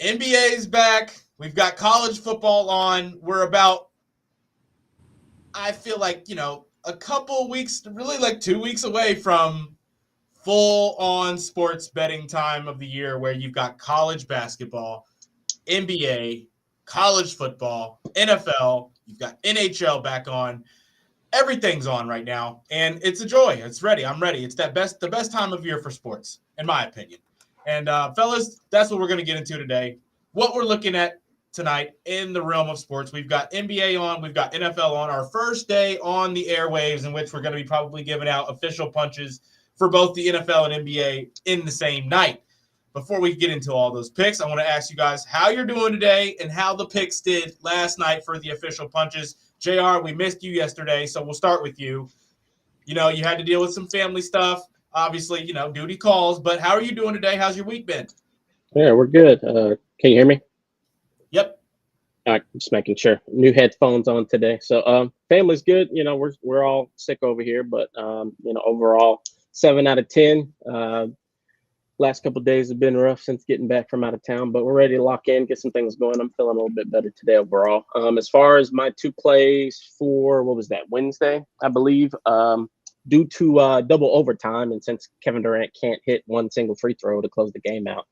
NBA is back. We've got college football on. We're about, I feel like, a couple weeks, really like 2 weeks away from full-on sports betting time of the year where you've got college basketball, NBA, college football, NFL, you've got NHL back on. Everything's on right now, and it's a joy. It's ready. I'm ready. It's the best time of year for sports, in my opinion. And fellas, that's what we're going to get into today. What we're looking at tonight in the realm of sports. We've got NBA on, we've got NFL on. Our first day on the airwaves, in which we're going to be probably giving out official punches for both the NFL and NBA in the same night. Before we get into all those picks, I want to ask you guys how you're doing today and how the picks did last night for the official punches. JR, we missed you yesterday, so we'll start with you. You had to deal with some family stuff. Obviously, duty calls. But how are you doing today? How's your week been? Yeah, we're good. Can you hear me? Yep. All right, just making sure. New headphones on today. So family's good. We're all sick over here, but overall 7 out of 10. Last couple of days have been rough since getting back from out of town, but we're ready to lock in, get some things going. I'm feeling a little bit better today overall. As far as my 2 plays for, Wednesday, I believe, due to double overtime, and since Kevin Durant can't hit one single free throw to close the game out,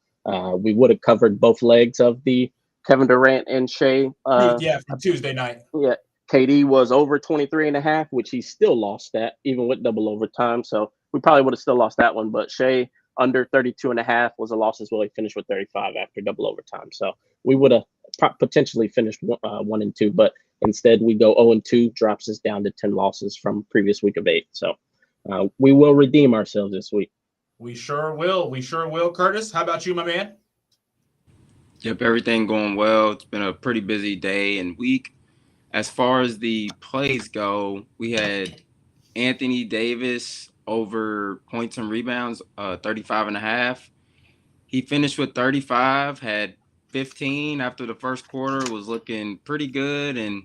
we would have covered both legs of the Kevin Durant and Shea. For Tuesday night. Yeah, KD was over 23.5, which he still lost that, even with double overtime. So we probably would have still lost that one, but Shea under 32.5 was a loss as well. He finished with 35 after double overtime. So we would have potentially finished 1 and 2, but instead we go 0 and 2, drops us down to 10 losses from previous week of 8. So we will redeem ourselves this week. We sure will. Curtis, how about you, my man? Yep, everything going well. It's been a pretty busy day and week. As far as the plays go, we had Anthony Davis over points and rebounds, 35.5. He finished with 35, had 15 after the first quarter, was looking pretty good, and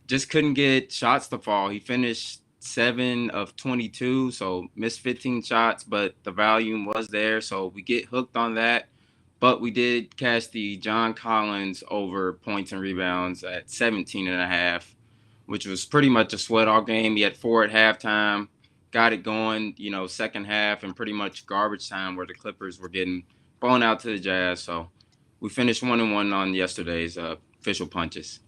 just couldn't get shots to fall. He finished 7 of 22, so missed 15 shots, but the volume was there, so we get hooked on that. But we did cash the John Collins over points and rebounds at 17.5, which was pretty much a sweat all game. He had 4 at halftime. Got it going, second half and pretty much garbage time where the Clippers were getting blown out to the Jazz. So we finished 1-1 on yesterday's official punches.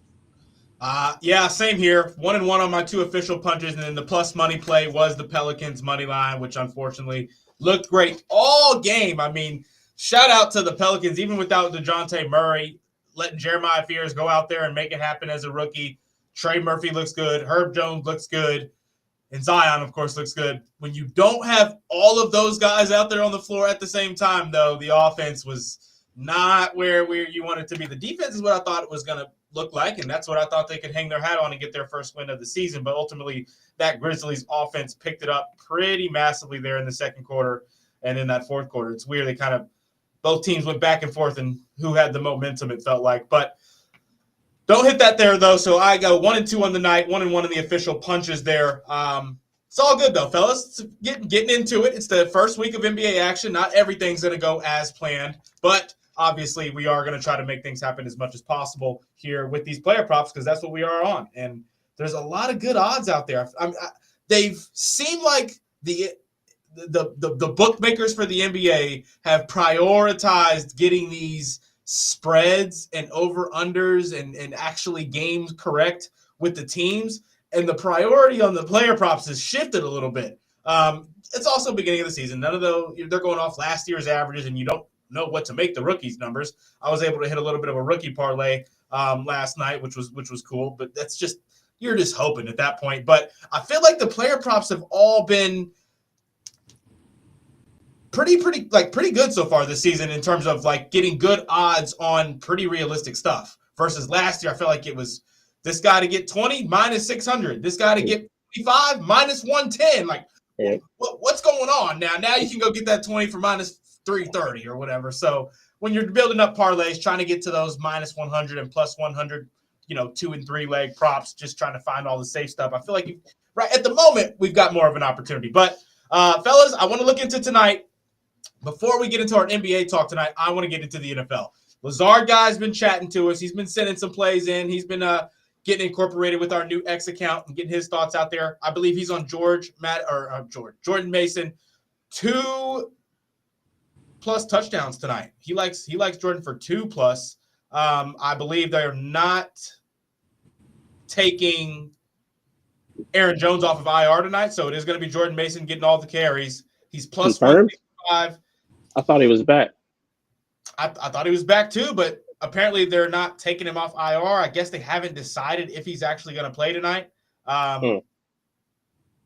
Yeah, same here. 1-1 on my 2 official punches, and then the plus money play was the Pelicans money line, which unfortunately looked great all game. I mean, shout out to the Pelicans, even without DeJounte Murray, letting Jeremiah Fears go out there and make it happen as a rookie. Trey Murphy looks good. Herb Jones looks good. And Zion, of course, looks good. When you don't have all of those guys out there on the floor at the same time, though, the offense was not where you want it to be. The defense is what I thought it was going to look like, and that's what I thought they could hang their hat on and get their first win of the season. But ultimately, that Grizzlies offense picked it up pretty massively there in the second quarter and in that fourth quarter. It's weird. Both teams went back and forth and who had the momentum, it felt like. But don't hit that there, though. So I go 1 and 2 on the night, 1 and 1 in the official punches there. It's all good, though, fellas. It's getting into it. It's the first week of NBA action. Not everything's going to go as planned, but obviously we are going to try to make things happen as much as possible here with these player props because that's what we are on. And there's a lot of good odds out there. They've seemed like the bookmakers for the NBA have prioritized getting these spreads and over-unders and actually games correct with the teams, and the priority on the player props has shifted a little bit. It's also beginning of the season. None of they're going off last year's averages, and you don't know what to make the rookies' numbers. I was able to hit a little bit of a rookie parlay last night, which was cool, but that's just you're just hoping at that point. But I feel like the player props have all been pretty good so far this season in terms of like getting good odds on pretty realistic stuff versus last year. I felt like it was this guy to get 20 minus 600, this guy to get 25 minus 110. Like what's going on now you can go get that 20 for minus 330 or whatever. So when you're building up parlays, trying to get to those minus 100 and plus 100, 2 and 3 leg props, just trying to find all the safe stuff. I feel like right at the moment we've got more of an opportunity, but fellas, I want to look into tonight. Before we get into our NBA talk tonight, I want to get into the NFL. Lazard guy's been chatting to us. He's been sending some plays in. He's been getting incorporated with our new X account and getting his thoughts out there. I believe he's on Jordan Mason 2+ touchdowns tonight. He likes Jordan for 2+. I believe they're not taking Aaron Jones off of IR tonight, so it is going to be Jordan Mason getting all the carries. He's plus 165. I thought he was back. I thought he was back too, but apparently they're not taking him off IR. I guess they haven't decided if he's actually going to play tonight.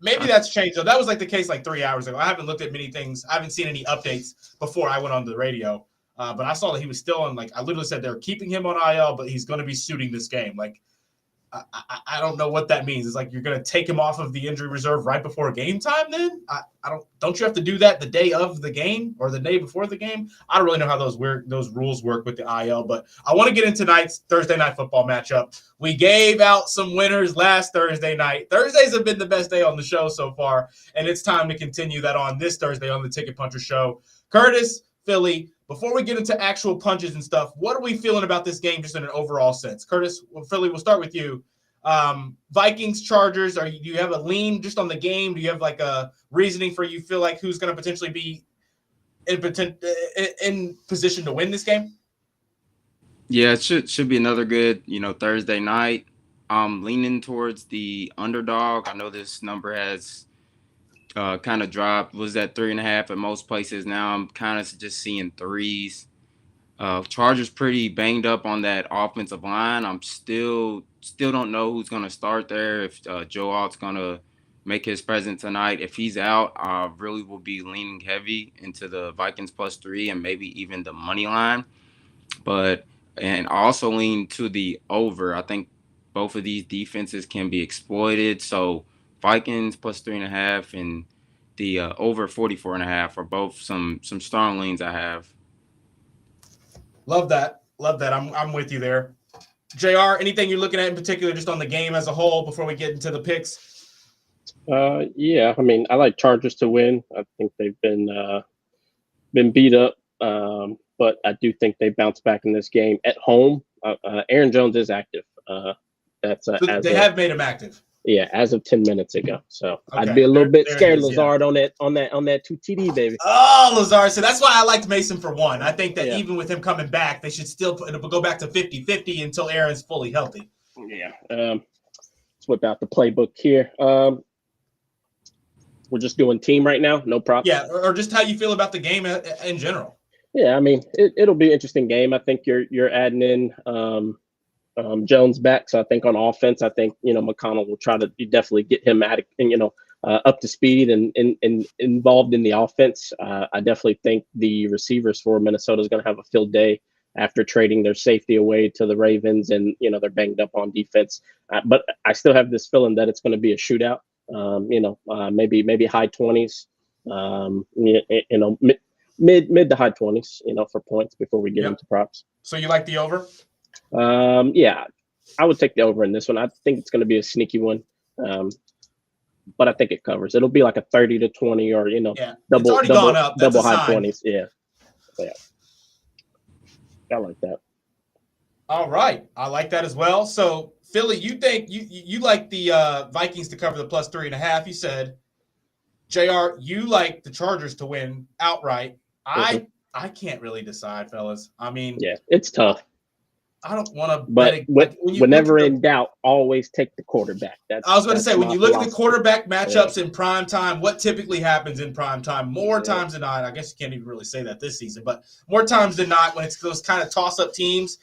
Maybe that's changed, though. That was like the case like 3 hours ago. I haven't looked at many things. I haven't seen any updates before I went on the radio. But I saw that he was still on, like, I literally said they're keeping him on IL, but he's going to be suiting this game. Like, I don't know what that means. It's like you're going to take him off of the injury reserve right before game time then? Don't you have to do that the day of the game or the day before the game? I don't really know how those rules work with the IL, but I want to get into tonight's Thursday night football matchup. We gave out some winners last Thursday night. Thursdays have been the best day on the show so far, and it's time to continue that on this Thursday on the Ticket Puncher Show. Curtis, Philly, before we get into actual punches and stuff, what are we feeling about this game just in an overall sense? Curtis, Philly, we'll start with you. Vikings, Chargers, do you have a lean just on the game? Do you have like a reasoning for you feel like who's going to potentially be in position to win this game? Yeah, it should be another good, Thursday night. I'm leaning towards the underdog. I know this number has kind of dropped. Was at 3.5 at most places. Now I'm kind of just seeing 3s. Chargers pretty banged up on that offensive line. I'm still don't know who's going to start there. If Joe Alt's going to make his presence tonight. If he's out, I really will be leaning heavy into the Vikings +3 and maybe even the money line. And I also lean to the over. I think both of these defenses can be exploited. So Vikings +3.5 and the over 44.5 are both some strong leans I have. Love that. I'm with you there. JR, anything you're looking at in particular just on the game as a whole before we get into the picks? Yeah, I mean, I like Chargers to win. I think they've been beat up, but I do think they bounce back in this game at home. Aaron Jones is active. They have made him active. Yeah, as of 10 minutes ago. So okay. I'd be a little bit scared, Lazard, on that 2 TD, baby. Oh, Lazard. So that's why I liked Mason for 1. I think that even with him coming back, they should still go back to 50-50 until Aaron's fully healthy. Yeah. Let's whip out the playbook here. We're just doing team right now, no props. Yeah, or just how you feel about the game in general. Yeah, I mean, it'll be an interesting game. I think you're adding in Jones back, so I think on offense, McConnell will try to definitely get him up to speed and involved in the offense. I definitely think the receivers for Minnesota is going to have a field day after trading their safety away to the Ravens, and they're banged up on defense. But I still have this feeling that it's going to be a shootout. Maybe high 20s. Mid to high 20s. For points before we get into props. So you like the over? Yeah, I would take the over in this one. I think it's going to be a sneaky one, but I think it covers. It'll be like a 30-20 or double high 20s. Yeah, I like that. All right, I like that as well. So Philly, you think you like the Vikings to cover the +3.5? You said, JR, you like the Chargers to win outright. I can't really decide, fellas. I mean, yeah, it's tough. I don't want to, but whenever in doubt, always take the quarterback. I was going to say, when you look at the quarterback matchups in prime time, what typically happens in prime time? More times than not, I guess you can't even really say that this season, but more times than not, when it's those kind of toss-up teams,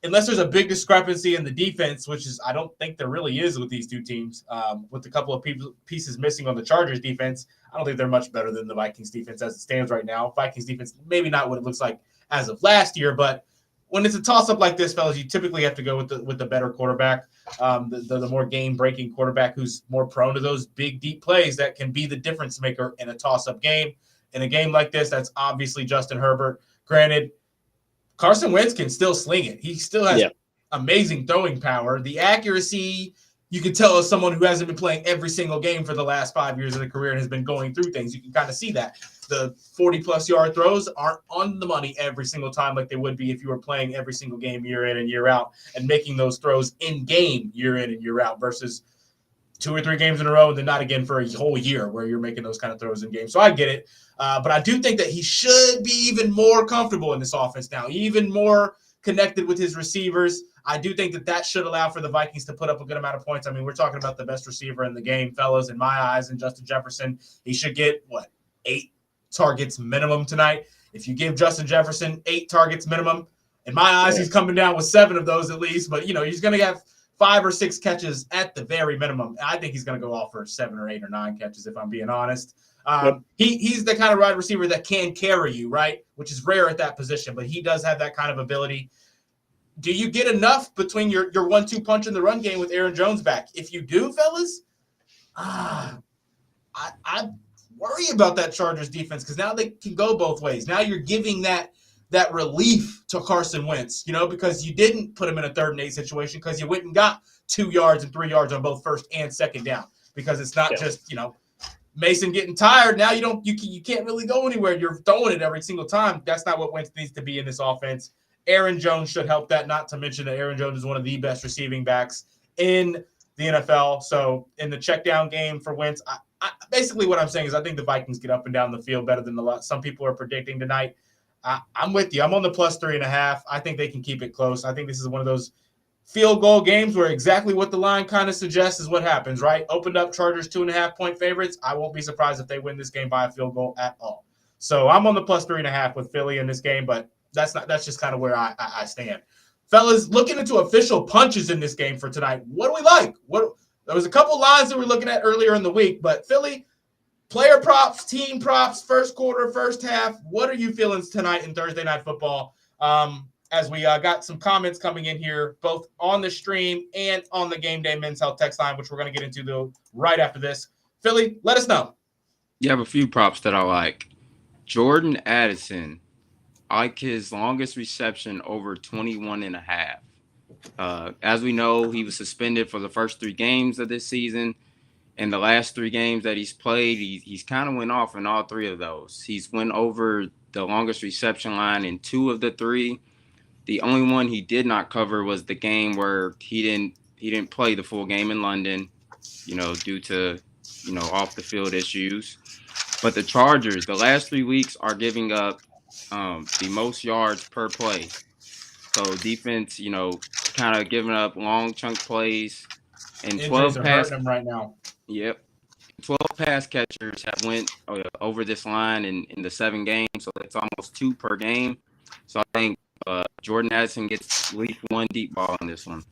unless there's a big discrepancy in the defense, which is I don't think there really is with these two teams, with a couple of pieces missing on the Chargers defense, I don't think they're much better than the Vikings defense as it stands right now. Vikings defense, maybe not what it looks like as of last year, but when it's a toss-up like this, fellas, you typically have to go with the better quarterback, the more game-breaking quarterback who's more prone to those big, deep plays that can be the difference maker in a toss-up game. In a game like this, that's obviously Justin Herbert. Granted, Carson Wentz can still sling it. He still has amazing throwing power. The accuracy you can tell as someone who hasn't been playing every single game for the last 5 years of their career and has been going through things. You can kind of see that. The 40-plus yard throws aren't on the money every single time like they would be if you were playing every single game year in and year out and making those throws in-game year in and year out versus 2 or 3 games in a row and then not again for a whole year where you're making those kind of throws in games. So I get it. But I do think that he should be even more comfortable in this offense now, even more connected with his receivers. I do think that should allow for the Vikings to put up a good amount of points. I mean, we're talking about the best receiver in the game, fellas, in my eyes, and Justin Jefferson. He should get, 8 targets minimum tonight. If you give Justin Jefferson 8 targets minimum, in my eyes, he's coming down with 7 of those at least. But, he's going to have 5 or 6 catches at the very minimum. I think he's going to go off for 7 or 8 or 9 catches, if I'm being honest. He's the kind of wide receiver that can carry you, right? Which is rare at that position, but he does have that kind of ability. Do you get enough between your 1-2 punch in the run game with Aaron Jones back? If you do, fellas, I worry about that Chargers defense because now they can go both ways. Now you're giving that relief to Carson Wentz, because you didn't put him in a 3rd and 8 situation because you went and got 2 yards and 3 yards on both 1st and 2nd down because it's not just, Mason getting tired. Now you can't really go anywhere. You're throwing it every single time. That's not what Wentz needs to be in this offense. Aaron Jones should help that, not to mention that Aaron Jones is one of the best receiving backs in the NFL. So in the check down game for Wentz, I basically what I'm saying is I think the Vikings get up and down the field better than some people are predicting tonight. I'm with you. I'm on the plus 3.5. I think they can keep it close. I think this is one of those field goal games where exactly what the line kind of suggests is what happens, right? Opened up Chargers 2.5-point favorites. I won't be surprised if they win this game by a field goal at all. So I'm on the plus 3.5 with Philly in this game, but that's just kind of where I stand. Fellas, looking into official punches in this game for tonight, what do we like? There was a couple lines that we were looking at earlier in the week, but Philly, player props, team props, first quarter, first half, what are you feeling tonight in Thursday Night Football? As we got some comments coming in here, both on the stream and on the Game Day Men's Health text line, which we're going to get into though right after this. Philly, let us know. You have a few props that I like. Jordan Addison, I like his longest reception over 21.5. As we know, he was suspended for the first 3 games of this season. And the last 3 games that he's played, he's kind of went off in all 3 of those. He's went over the longest reception line in 2 of the 3. The only one he did not cover was the game where he didn't play the full game in London, due to, off the field issues. But the Chargers, the last 3 weeks are giving up the most yards per play. So defense, kind of giving up long chunk plays. And 12 pass hurting them right now. Yep. 12 pass catchers have went over this line in the 7 games, so it's almost 2 per game. So I think Jordan Addison gets at least 1 deep ball in this one.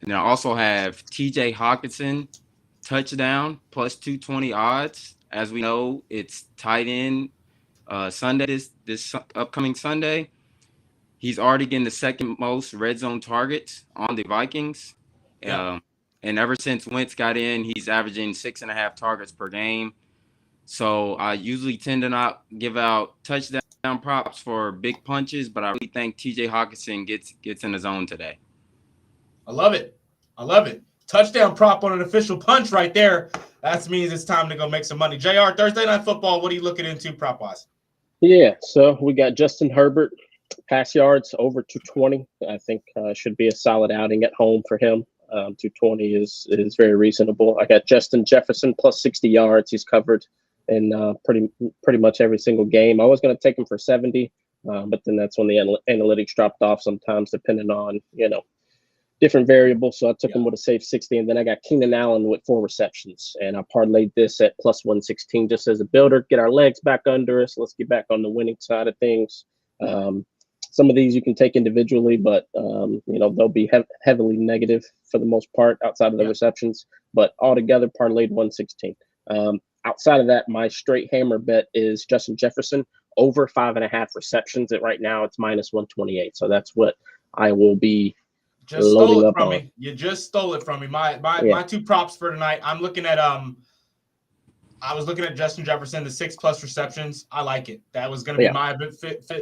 And I also have T.J. Hawkinson touchdown plus 220 odds. As we know, it's tight end Sunday this upcoming Sunday. He's already getting the 2nd most red zone targets on the Vikings. Yeah. And ever since Wentz got in, he's averaging 6.5 targets per game. So I usually tend to not give out touchdown props for big punches, but I really think T.J. Hawkinson gets in the zone today. I love it. Touchdown prop on an official punch right there. That means it's time to go make some money. JR, Thursday Night Football, what are you looking into prop-wise? Yeah, so we got Justin Herbert, pass yards over 220. I think should be a solid outing at home for him. 220 is very reasonable. I got Justin Jefferson plus 60 yards. He's covered in pretty much every single game. I was going to take him for 70, but then that's when the analytics dropped off sometimes, depending on different variables. So I took him with a safe 60, and then I got Keenan Allen with 4 receptions, and I parlayed this at plus 116 just as a builder. Get our legs back under us. Let's get back on the winning side of things. Some of these you can take individually, but they'll be heavily negative for the most part outside of the receptions. But altogether, parlayed 116. Outside of that, my straight hammer bet is Justin Jefferson over 5.5 receptions. Right now, it's minus 128. So that's what I will be loading up on. You just stole it from me. My 2 props for tonight. I'm looking at I was looking at Justin Jefferson, the 6+ receptions. I like it. That was going to be my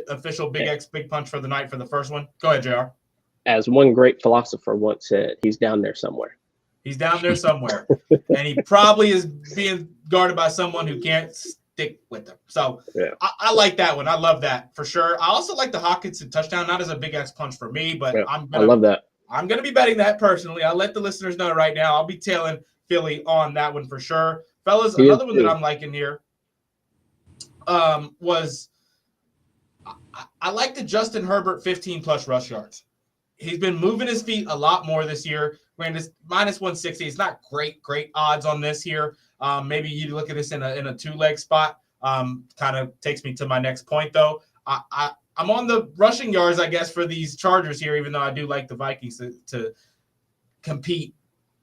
official Big X Big Punch for the night for the first one. Go ahead, JR. as one great philosopher once said, he's down there somewhere. He's down there somewhere. And he probably is being guarded by someone who can't stick with him. So yeah. I like that one. I love that for sure. I also like the Hawkinson touchdown, not as a Big X punch for me, but yeah, I love that. I'm going to be betting that personally. I'll let the listeners know right now. I'll be tailing Philly on that one for sure. Fellas, another one that I'm liking here was I like the Justin Herbert 15-plus rush yards. He's been moving his feet a lot more this year. Granted, minus 160. It's not great odds on this here. Maybe you look at this in a two-leg spot. Kind of takes me to my next point, though. I'm on the rushing yards, I guess, for these Chargers here, even though I do like the Vikings to compete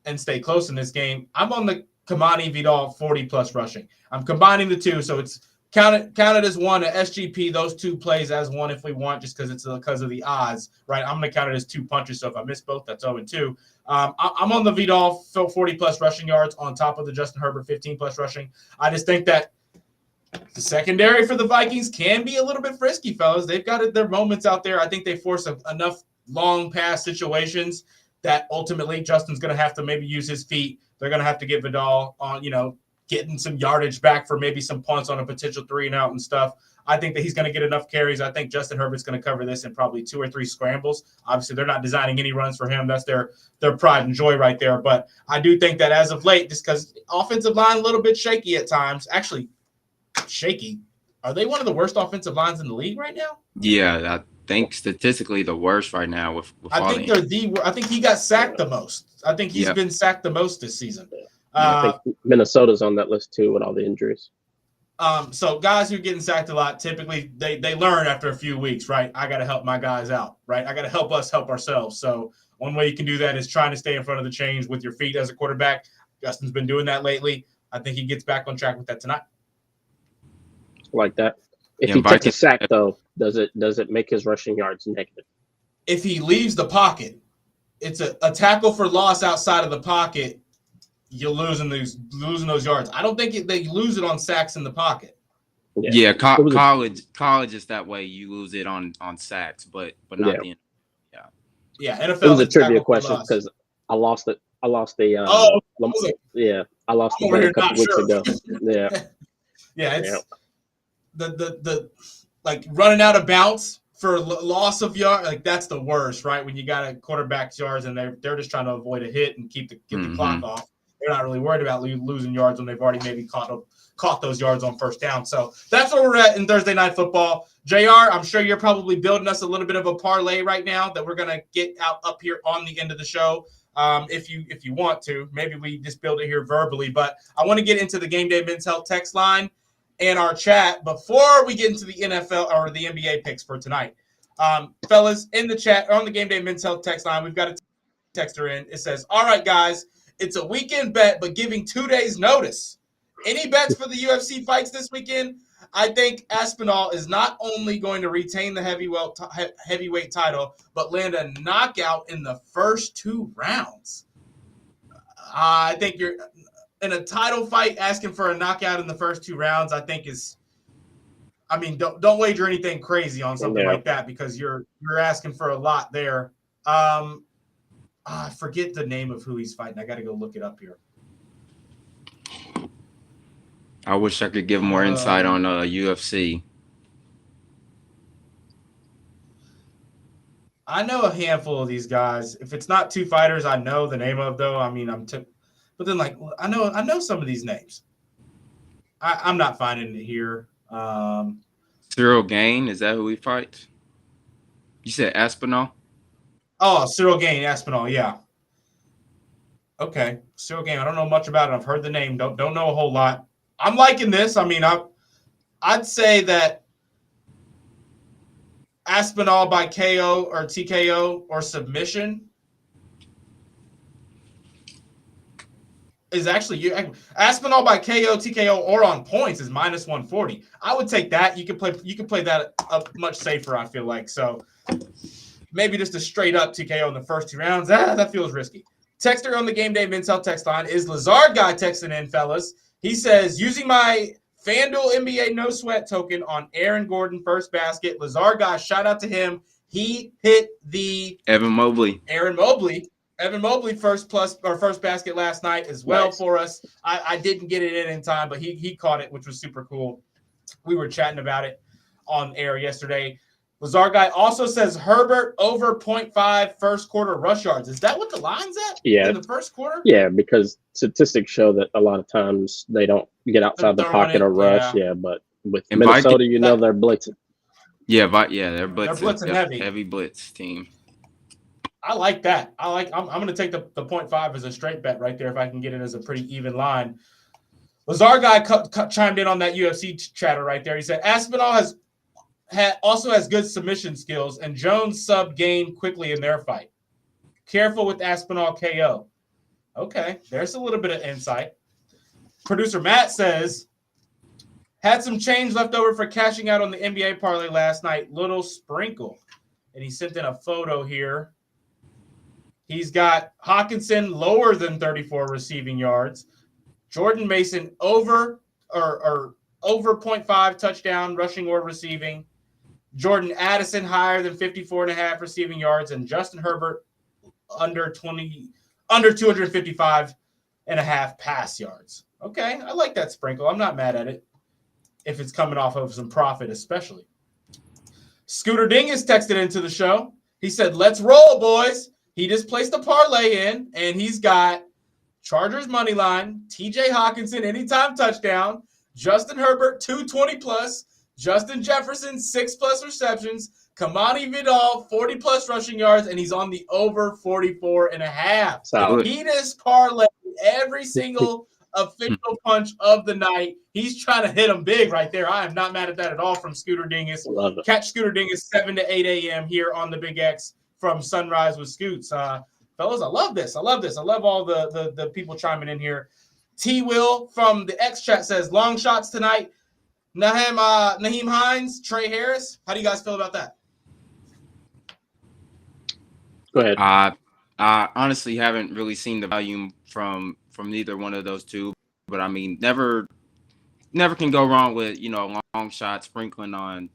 and stay close in this game. I'm on the Kamani Vidal 40-plus rushing. I'm combining the two, so it's counted as one, a SGP, those two plays as one if we want, just because of the odds, right? I'm going to count it as two punches, so if I miss both, that's 0-2. I'm on the Vidal 40-plus rushing yards on top of the Justin Herbert 15-plus rushing. I just think that the secondary for the Vikings can be a little bit frisky, fellas. They've got their moments out there. I think they force enough long pass situations that ultimately Justin's going to have to maybe use his feet. They're going to have to get Vidal on, getting some yardage back for maybe some punts on a potential 3-and-out and stuff. I think that he's going to get enough carries. I think Justin Herbert's going to cover this in probably 2 or 3 scrambles. Obviously, they're not designing any runs for him. That's their pride and joy right there. But I do think that as of late, just because offensive line a little bit shaky at times, actually shaky. Are they one of the worst offensive lines in the league right now? Yeah, I think statistically the worst right now with I think I think he got sacked the most. I think he's been sacked the most this season. I think Minnesota's on that list too with all the injuries. So guys who are getting sacked a lot, typically they learn after a few weeks, right? I got to help my guys out, right? I got to help us help ourselves. So one way you can do that is trying to stay in front of the chains with your feet as a quarterback. Justin's been doing that lately. I think he gets back on track with that tonight. Like that. If he takes a sack, though, does it make his rushing yards negative? If he leaves the pocket, it's a tackle for loss outside of the pocket. You're losing those yards. I don't think they lose it on sacks in the pocket. Yeah, college is that way. You lose it on sacks, but not the NFL. It was a trivia question because I lost it. I lost the I lost the bet a couple weeks ago. It's the like running out of bounds for loss of yard. Like that's the worst, right? When you got a quarterback's yards and they're just trying to avoid a hit and keep the clock off. They're not really worried about losing yards when they've already maybe caught those yards on first down. So that's where we're at in Thursday Night Football. JR, I'm sure you're probably building us a little bit of a parlay right now that we're going to get out up here on the end of the show. If you want to, maybe we just build it here verbally. But I want to get into the Game Day Men's Health text line and our chat before we get into the NFL or the NBA picks for tonight. Fellas, in the chat, on the Game Day Men's Health text line, we've got a texter in. It says, all right, guys, it's a weekend bet, but giving 2 days notice. Any bets for the UFC fights this weekend? I think Aspinall is not only going to retain the heavyweight title, but land a knockout in the first 2 rounds. I think you're in a title fight asking for a knockout in the first 2 rounds. I think don't wager anything crazy on something like that because you're asking for a lot there. I forget the name of who he's fighting. I got to go look it up here. I wish I could give more insight on UFC. I know a handful of these guys. If it's not 2 fighters, I know the name of though. I mean, but then I know some of these names. I'm not finding it here. Cyril Gane, is that who he fights? You said Aspinall? Oh, Cyril Gane, Aspinall, yeah. Okay, Cyril Gane. I don't know much about it. I've heard the name. Don't know a whole lot. I'm liking this. I mean, I'd say that Aspinall by KO or TKO or submission is actually Aspinall by KO, TKO, or on points is minus 140. I would take that. You can play that up much safer, I feel like. So maybe just a straight up TKO in the first 2 rounds. That feels risky. Texter on the Game Day Men's Health text line is Lazard Guy texting in, fellas. He says, using my FanDuel NBA No Sweat token on Aaron Gordon first basket. Lazard Guy, shout out to him. He hit the Evan Mobley first basket last night as well. Nice. For us. I didn't get it in time, but he caught it, which was super cool. We were chatting about it on air yesterday. Lazar guy also says Herbert over 0.5 first quarter rush yards. Is that what the line's at? Yeah. In the first quarter? Yeah, because statistics show that a lot of times they don't get outside the pocket or rush. Yeah, but with Minnesota, they're blitzing. Yeah, they're blitzing. They're blitzing heavy blitz team. I like that. I'm going to take the 0.5 as a straight bet right there if I can get it as a pretty even line. Lazar guy chimed in on that UFC chatter right there. He said Aspinall also has good submission skills, and Jones sub gained quickly in their fight. Careful with Aspinall KO. Okay, there's a little bit of insight. Producer Matt says, had some change left over for cashing out on the NBA parlay last night. Little sprinkle. And he sent in a photo here. He's got Hawkinson lower than 34 receiving yards. Jordan Mason over 0.5 touchdown rushing or receiving. Jordan Addison higher than 54.5 receiving yards, and Justin Herbert under 255.5 pass yards. Okay, I like that sprinkle. I'm not mad at it if it's coming off of some profit, especially. Scooter Dingus texted into the show. He said, let's roll, boys. He just placed a parlay in, and he's got Chargers money line, TJ Hawkinson anytime touchdown, Justin Herbert 220+, Justin Jefferson 6+ receptions, Kamani Vidal 40+ rushing yards, and he's on the over 44.5. Solid. He just parlayed every single official punch of the night. He's trying to hit them big right there. I am not mad at that at all from Scooter Dingus. Love it. Catch Scooter Dingus 7 to 8 a.m. here on the Big X from Sunrise with Scoots. Fellas, I love this. I love all the people chiming in here. T. Will from the X chat says, long shots tonight. Naheem Hines, Trey Harris. How do you guys feel about that? Go ahead. I honestly haven't really seen the volume from neither one of those two, but I mean, never can go wrong with long shots, sprinkling on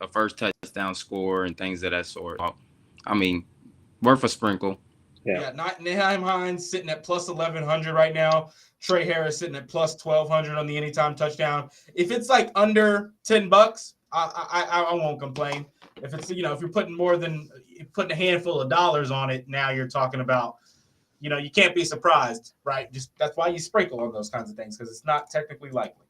a first touchdown score and things of that sort. I mean, worth a sprinkle. Yeah, Naheem Hines sitting at plus 1,100 right now. Trey Harris sitting at plus 1,200 on the anytime touchdown. If it's like under $10, I won't complain. If it's if you're putting putting a handful of dollars on it, now you're talking about you can't be surprised, right? Just that's why you sprinkle on those kinds of things because it's not technically likely.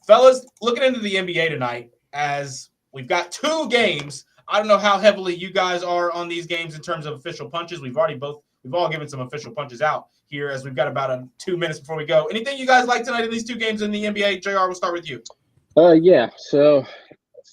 Fellas, looking into the NBA tonight, as we've got 2 games. I don't know how heavily you guys are on these games in terms of official punches. We've all given some official punches out here as we've got about 2 minutes before we go. Anything you guys like tonight in these 2 games in the NBA? JR, we'll start with you. Yeah. So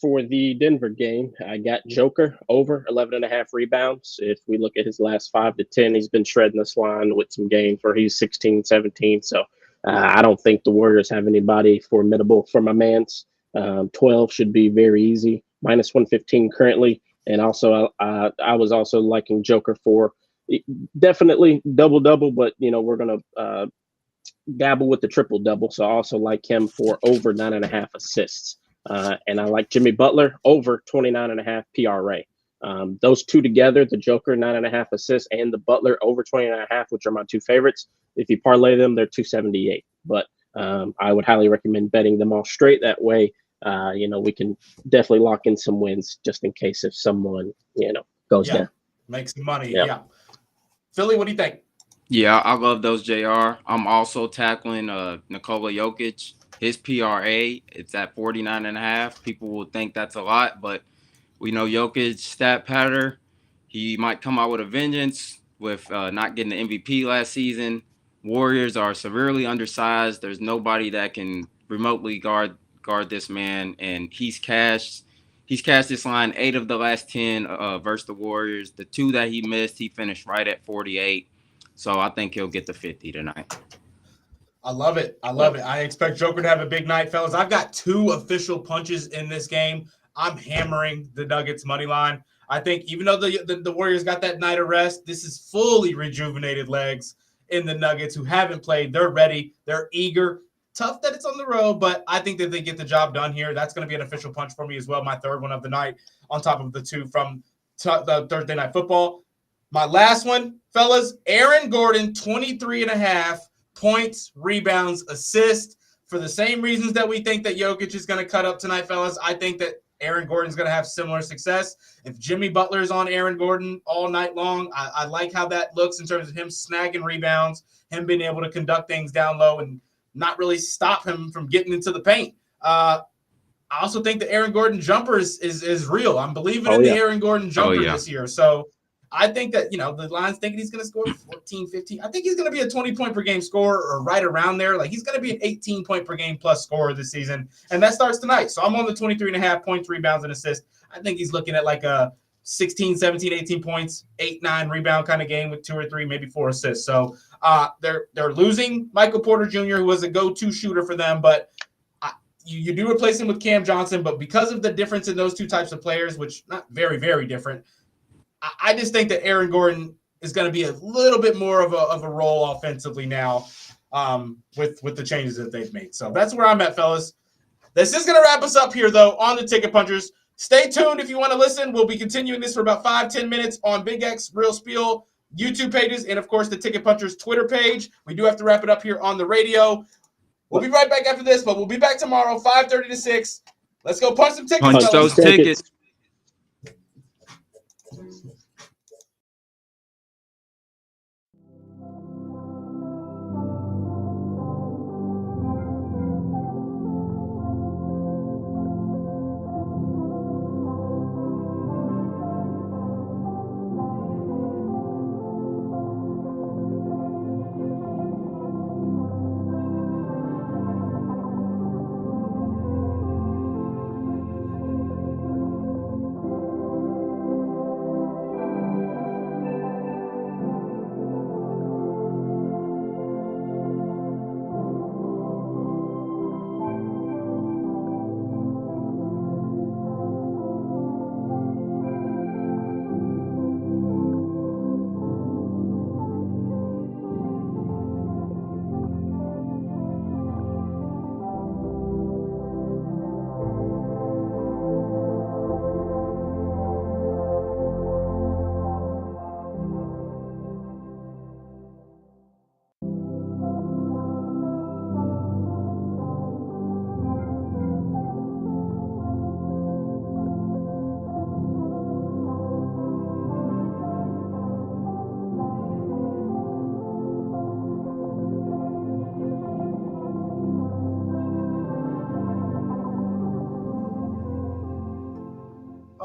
for the Denver game, I got Joker over 11.5 rebounds. If we look at his last 5 to 10, he's been shredding this line with some games where he's 16, 17. So I don't think the Warriors have anybody formidable for my mans. 12 should be very easy. Minus 115 currently. And also, I was also liking Joker for definitely double-double, but, we're going to dabble with the triple-double. So I also like him for over 9.5 assists. And I like Jimmy Butler over 29.5 PRA. Those two together, the Joker 9.5 assists and the Butler over 29.5, which are my 2 favorites. If you parlay them, they're 278. But I would highly recommend betting them all straight. That way, we can definitely lock in some wins just in case if someone, goes down. Make some money. Yeah. Philly, what do you think? Yeah, I love those, JR. I'm also tackling Nikola Jokic. His PRA, it's at 49.5. People will think that's a lot, but we know Jokic stat pattern. He might come out with a vengeance with not getting the MVP last season. Warriors are severely undersized. There's nobody that can remotely guard this man, and he's cashed this line 8 of the last 10 versus the Warriors. The 2 that he missed, he finished right at 48. So I think he'll get the 50 tonight. I love it. I expect Joker to have a big night, fellas. I've got 2 official punches in this game. I'm hammering the Nuggets money line. I think even though the Warriors got that night of rest, this is fully rejuvenated legs in the Nuggets who haven't played. They're ready. They're eager. Tough that it's on the road, but I think that they get the job done here. That's going to be an official punch for me as well. My third one of the night on top of the two from the Thursday Night Football. My last one, fellas, Aaron Gordon, 23.5 points, rebounds, assists. For the same reasons that we think that Jokic is going to cut up tonight, fellas, I think that Aaron Gordon's going to have similar success. If Jimmy Butler's on Aaron Gordon all night long, I like how that looks in terms of him snagging rebounds, him being able to conduct things down low and not really stop him from getting into the paint. I also think the Aaron Gordon jumper is real. I'm believing in the Aaron Gordon jumper this year. So I think that, the line's thinking he's going to score 14, 15. I think he's going to be a 20-point per game scorer or right around there. Like, he's going to be an 18-point per game plus scorer this season. And that starts tonight. So I'm on the 23.5 points, rebounds, and assists. I think he's looking at like a 16, 17, 18 points, 8, 9 rebound kind of game with 2 or 3, maybe 4 assists. So they're losing Michael Porter Jr., who was a go-to shooter for them. But you do replace him with Cam Johnson. But because of the difference in those two types of players, which not very, very different, I just think that Aaron Gordon is going to be a little bit more of a role offensively now with the changes that they've made. So that's where I'm at, fellas. This is going to wrap us up here, though, on the Ticket Punchers. Stay tuned if you want to listen. We'll be continuing this for about 5-10 minutes on Big X, Real Spiel, YouTube pages, and, of course, the Ticket Punchers Twitter page. We do have to wrap it up here on the radio. We'll be right back after this, but we'll be back tomorrow, 5:30 to 6. Let's go punch some tickets. Punch those tickets.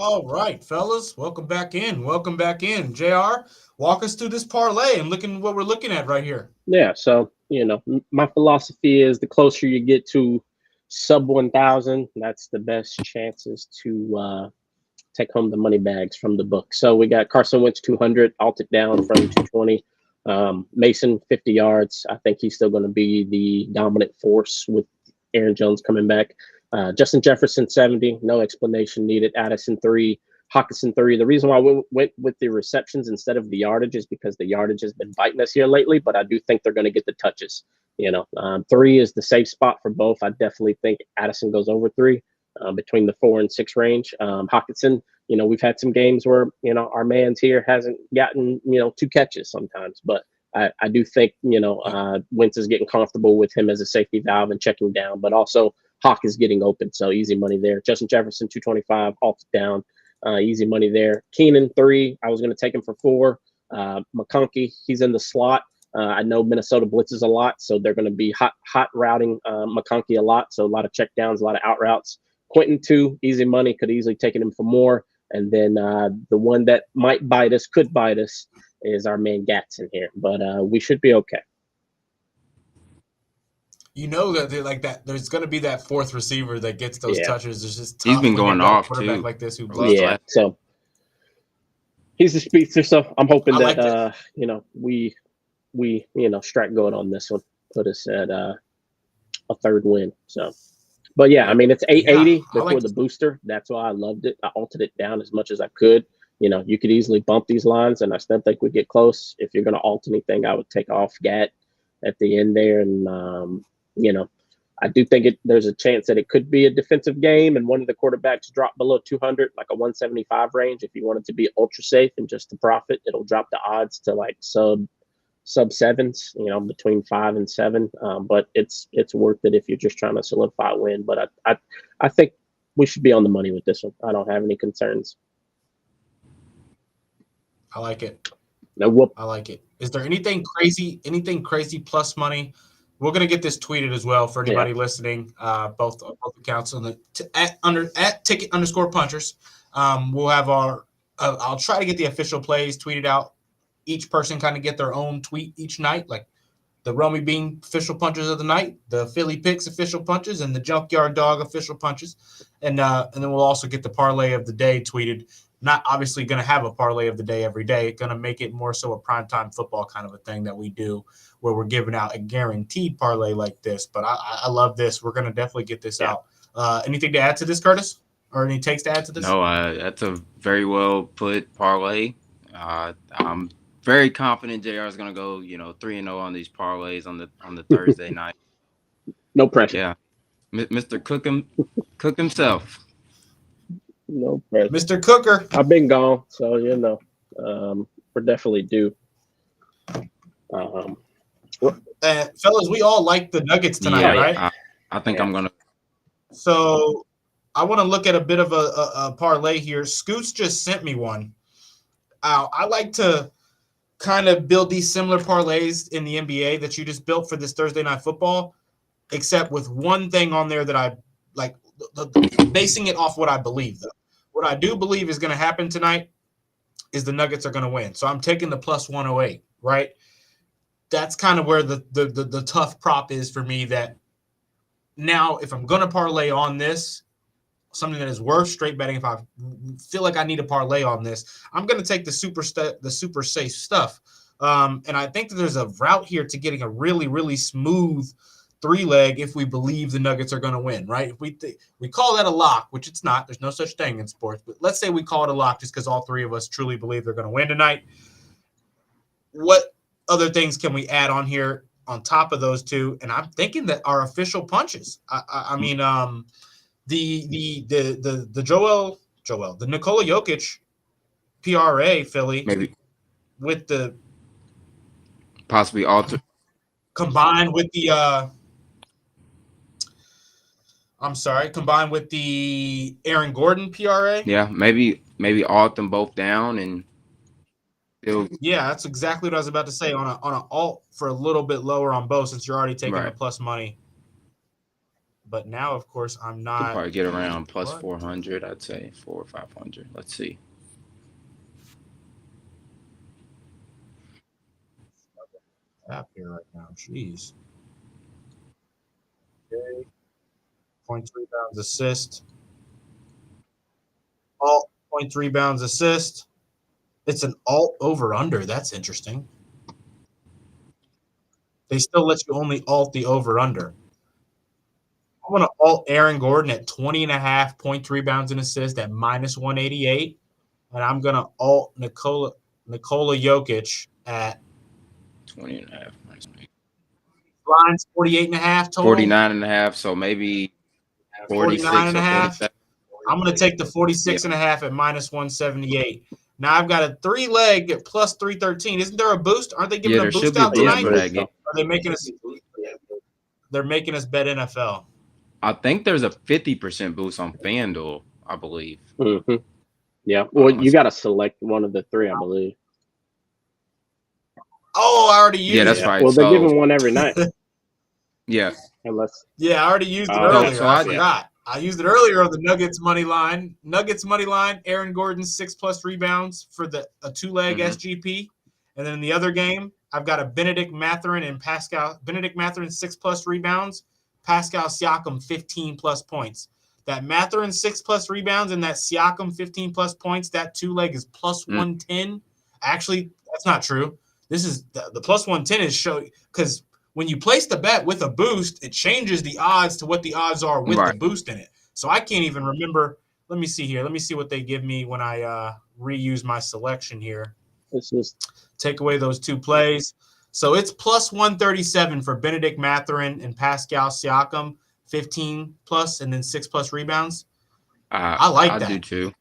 All right, fellas, welcome back in. Welcome back in. JR, walk us through this parlay and looking what we're looking at right here. Yeah, so, my philosophy is the closer you get to sub 1,000, that's the best chances to take home the money bags from the book. So we got Carson Wentz 200, altered down from 220. Mason 50 yards. I think he's still going to be the dominant force with Aaron Jones coming back. Justin Jefferson 70, no explanation needed. Addison 3, Hockenson 3. The reason why we went with the receptions instead of the yardage is because the yardage has been biting us here lately, but I do think they're going to get the touches. 3 is the safe spot for both. I definitely think Addison goes over 3 between the 4 and 6 range. Hockenson, we've had some games where, our man's here hasn't gotten, 2 catches sometimes, but I do think, Wentz is getting comfortable with him as a safety valve and checking down, but also Hawk is getting open, so easy money there. Justin Jefferson, 225, alt down, easy money there. Keenan, 3, I was going to take him for 4. McConkey, he's in the slot. I know Minnesota blitzes a lot, so they're going to be hot routing McConkey a lot, so a lot of check downs, a lot of out routes. Quentin, 2, easy money, could easily take him for more. And then the one that could bite us, is our man Gatson here, but we should be okay. That like that. There's going to be that fourth receiver that gets those touches. It's just tough. He's been going off too. Like this, who blows so he's a speedster. So I'm hoping that we strike gold on this one, put us at a 3rd win. So, but yeah, I mean it's 880 before the booster. That's why I loved it. I altered it down as much as I could. You could easily bump these lines, and I still think we get close. If you're going to alt anything, I would take off Gat at the end there, and I do think there's a chance that it could be a defensive game and one of the quarterbacks drop below 200, like a 175 range. If you want it to be ultra safe and just to profit, it'll drop the odds to like sub sevens, between 5 and 7. But it's worth it if you're just trying to solidify a win. But I think we should be on the money with this one. I don't have any concerns. I like it. No whoop. I like it. Is there anything crazy plus money? We're gonna get this tweeted as well for anybody listening. Both accounts on the at ticket_punchers. We'll have our. I'll try to get the official plays tweeted out. Each person kind of get their own tweet each night, like the Romy Bean official punches of the night, the Philly Picks official punches, and the Junkyard Dog official punches, and then we'll also get the parlay of the day tweeted. Not obviously going to have a parlay of the day every day. Going to make it more so a primetime football kind of a thing that we do where we're giving out a guaranteed parlay like this. But I love this. We're going to definitely get this out. Anything to add to this, Curtis? Or any takes to add to this? No, that's a very well put parlay. I'm very confident JR is going to go, 3-0 on these parlays on the Thursday night. No pressure. Yeah. Mr. Cook himself. No pressure. Mr. Cooker. I've been gone, so we're definitely due. Fellas, we all like the Nuggets tonight, right? I think I'm gonna. So I want to look at a bit of a parlay here. Scoots just sent me one. I like to kind of build these similar parlays in the NBA that you just built for this Thursday night football, except with one thing on there that I like, basing it off what I believe, though. What I do believe is going to happen tonight is the Nuggets are going to win. So I'm taking the plus 108, right? That's kind of where the tough prop is for me, that now if I'm going to parlay on this, something that is worth straight betting, if I feel like I need a parlay on this, I'm going to take the super safe stuff. And I think that there's a route here to getting a really, really smooth 3-leg if we believe the Nuggets are going to win, right? If we call that a lock, which it's not. There's no such thing in sports. But let's say we call it a lock just because all three of us truly believe they're going to win tonight. What other things can we add on here on top of those two? And I'm thinking that our official punches. I mean, the Nikola Jokic PRA Philly maybe with the possibly alter combined with the combined with the Aaron Gordon PRA. Yeah, maybe alt them both down and yeah, that's exactly what I was about to say. On an alt for a little bit lower on both, since you're already taking the plus money. But now, of course, I'm not. Could probably get around plus 400. I'd say 400 or 500. Let's see. Tap here right now. Jeez. Okay. 0.3 rebounds assist. Alt 0.3 rebounds assist. It's an alt over under. That's interesting. They still let you only alt the over under. I'm going to alt Aaron Gordon at 20.5 0.3 rebounds and assist at minus 188. And I'm going to alt Nikola Jokic at 20.5. lines 48.5 total. 49.5. So maybe 49.5. I'm going to take the 46.5 at minus 178. Now I've got a 3-leg at plus 313. Isn't there a boost? Aren't they giving a boost out tonight? Are they making us? They're making us bet NFL. I think there's a 50% boost on FanDuel, I believe. Mm-hmm. Yeah. Well, you got to select one of the three, I believe. Oh, I already used it. Yeah, that's right. Well, they're giving one every night. Yeah. Unless. Yeah, I already used it earlier. So I forgot. I used it earlier on the Nuggets money line. Nuggets money line. Aaron Gordon 6+ rebounds for a 2-leg SGP, and then in the other game, I've got a Benedict Mathurin and Pascal. Benedict Mathurin 6+ rebounds. Pascal Siakam 15+ points. That Mathurin 6+ rebounds and that Siakam 15+ points. That 2-leg is plus 110. Actually, that's not true. This is the plus 110 is showing because when you place the bet with a boost, it changes the odds to what the odds are with the boost in it. So I can't even remember. Let me see here. Let me see what they give me when I reuse my selection here. Let's just take away those two plays. So it's plus 137 for Benedict Mathurin and Pascal Siakam. 15 plus and then 6+ rebounds. I like that. I do too.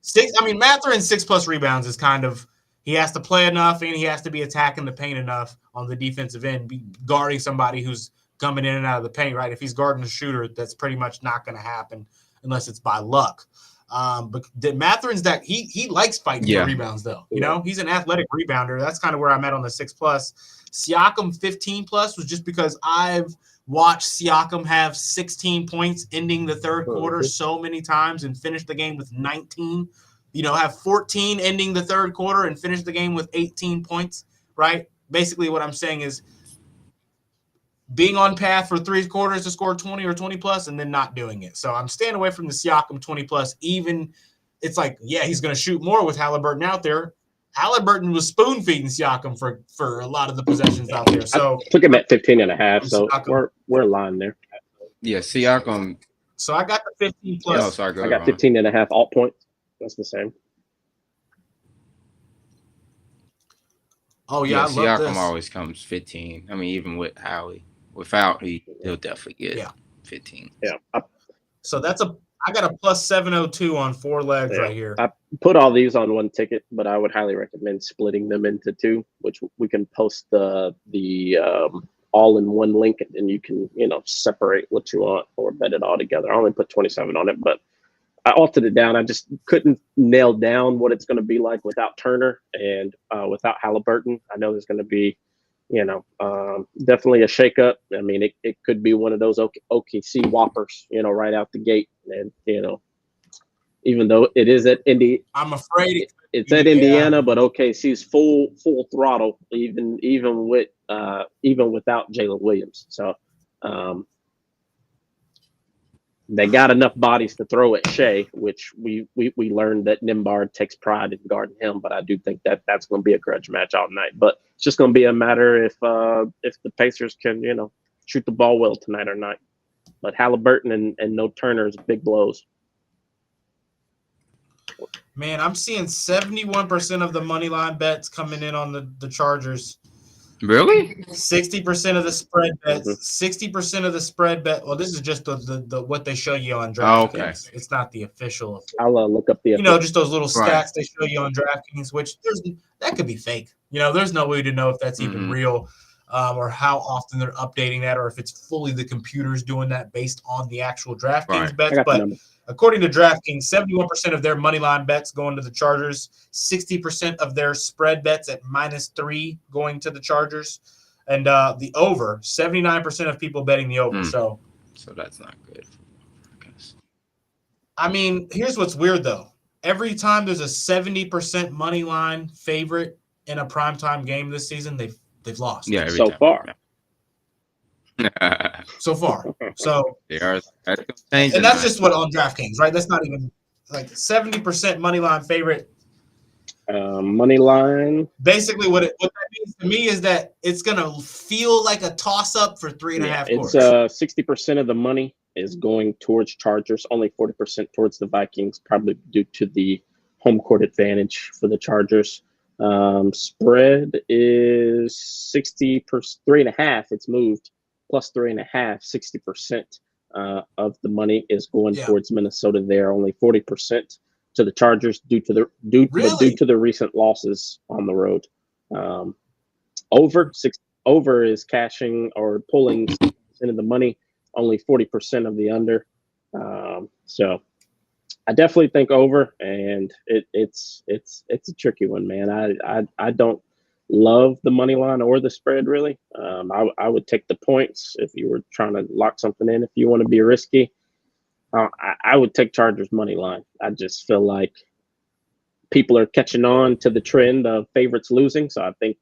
Mathurin's 6+ rebounds is kind of, he has to play enough and he has to be attacking the paint enough on the defensive end, be guarding somebody who's coming in and out of the paint, right? If he's guarding a shooter, that's pretty much not going to happen unless it's by luck. But Mathurin's that he likes fighting for rebounds, though. You know, he's an athletic rebounder. That's kind of where I'm at on the 6+. Siakam 15+ was just because I've watched Siakam have 16 points ending the third quarter so many times and finish the game with 19. You know, have 14 ending the third quarter and finish the game with 18 points, right? Basically what I'm saying is being on path for 3 quarters to score 20 or 20+ and then not doing it. So I'm staying away from the Siakam 20+. Even it's like, yeah, he's going to shoot more with Halliburton out there. Halliburton was spoon-feeding Siakam for a lot of the possessions out there. So I took him at 15.5, so we're aligned there. Yeah, Siakam. So I got the 15+. Oh, sorry, I got 15.5 alt points. That's the same. Oh, yeah, I love Siakam this. always comes 15. I mean, even with Howie. Without, he'll definitely get 15. Yeah. So I got a plus 702 on 4 legs right here. I put all these on one ticket, but I would highly recommend splitting them into 2, which we can post the all-in-one link, and you can, separate what you want or bet it all together. I only put 27 on it, but I altered it down. I just couldn't nail down what it's going to be like without Turner and without Halliburton. I know there's going to be, definitely a shakeup. I mean, it could be one of those OKC whoppers, right out the gate. And, even though it is at Indy, I'm afraid it's at Indiana, but OKC's full throttle, even without Jalen Williams. So they got enough bodies to throw at Shea, which we learned that Nembhard takes pride in guarding him. But I do think that's going to be a grudge match all night. But it's just going to be a matter if the Pacers can, shoot the ball well tonight or not. But Halliburton and no Turner is big blows. Man, I'm seeing 71% of the money line bets coming in on the Chargers. Really? 60% of the spread bets. 60% of the spread bet. Well, this is just the what they show you on DraftKings. Okay. It's not the official. I'll look up the. Just those little stats they show you on DraftKings, which that could be fake. There's no way to know if that's even real, or how often they're updating that, or if it's fully the computers doing that based on the actual DraftKings bets. But according to DraftKings, 71% of their money line bets going to the Chargers, 60% of their spread bets at -3 going to the Chargers, and the over, 79% of people betting the over. So that's not good, I guess. I mean, here's what's weird, though. Every time there's a 70% money line favorite in a primetime game this season, they've lost. Yeah, so far. So far. So they are, and that's just what on DraftKings, right? That's not even like 70% money line favorite. Money line. Basically, what that means to me is that it's gonna feel like a toss up for 3.5 quarters. It's 60% of the money is going towards Chargers, only 40% towards the Vikings, probably due to the home court advantage for the Chargers. Spread is 60 per 3.5. It's moved plus 3.5. 60% of the money is going towards Minnesota. There, only 40% to the Chargers due to the recent losses on the road. Over is cashing or pulling 60% of the money, only 40% of the under. So I definitely think over, and it's a tricky one, man. I don't love the money line or the spread really. I would take the points if you were trying to lock something in. If you want to be risky, I would take Chargers money line. I just feel like people are catching on to the trend of favorites losing, so I think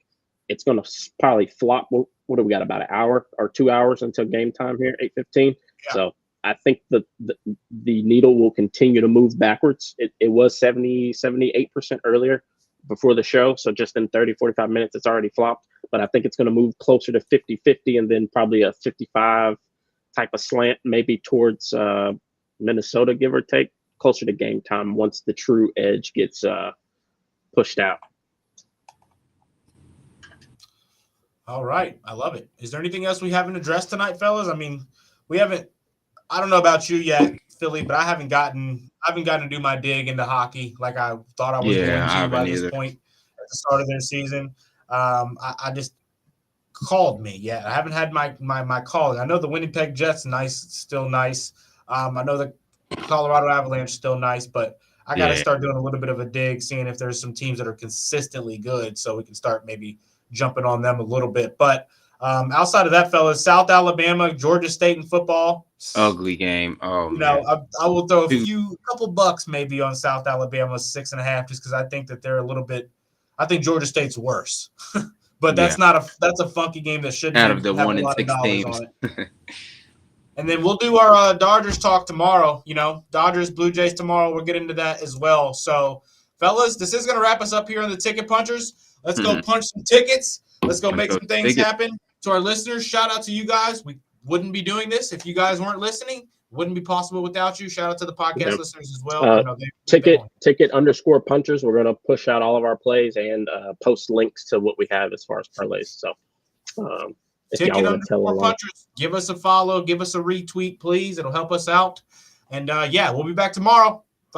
it's going to probably flop. What do we got, about an hour or 2 hours until game time here, 8:15? Yeah. So I think the needle will continue to move backwards. It was 78% earlier before the show. So just in 30, 45 minutes, it's already flopped. But I think it's going to move closer to 50-50 and then probably a 55 type of slant, maybe towards Minnesota, give or take, closer to game time once the true edge gets pushed out. All right. I love it. Is there anything else we haven't addressed tonight, fellas? I mean, we haven't I don't know about you yet, Philly, but I haven't gotten to do my dig into hockey like I thought I was Yeah, going I to haven't by this either. point at the start of their season. I just called me yet. I haven't had my calling. I know the Winnipeg Jets still nice. I know the Colorado Avalanche still nice, but I got to Yeah. start doing a little bit of a dig, seeing if there's some teams that are consistently good, so we can start maybe jumping on them a little bit. But outside of that, fellas, South Alabama, Georgia State in football. Ugly game. Oh You man. know, I will throw Two- a couple bucks maybe on South Alabama 6.5, just because I think that they're a little bit. I think Georgia State's worse, but Yeah. that's a funky game that shouldn't Out of the have a 1 and lot of 6 dollars teams. on it. And then we'll do our Dodgers talk tomorrow. You know, Dodgers, Blue Jays tomorrow. We'll get into that as well. So, fellas, this is going to wrap us up here on the Ticket Punchers. Let's go punch some tickets. Let's go make some things happen. To our listeners, shout out to you guys. We wouldn't be doing this if you guys weren't listening. Wouldn't be possible without you. Shout out to the podcast listeners as well. You know, ticket_punchers. We're going to push out all of our plays and post links to what we have as far as parlays. So, if y'all want to tell along, Punchers, give us a follow, give us a retweet, please. It'll help us out. And we'll be back tomorrow.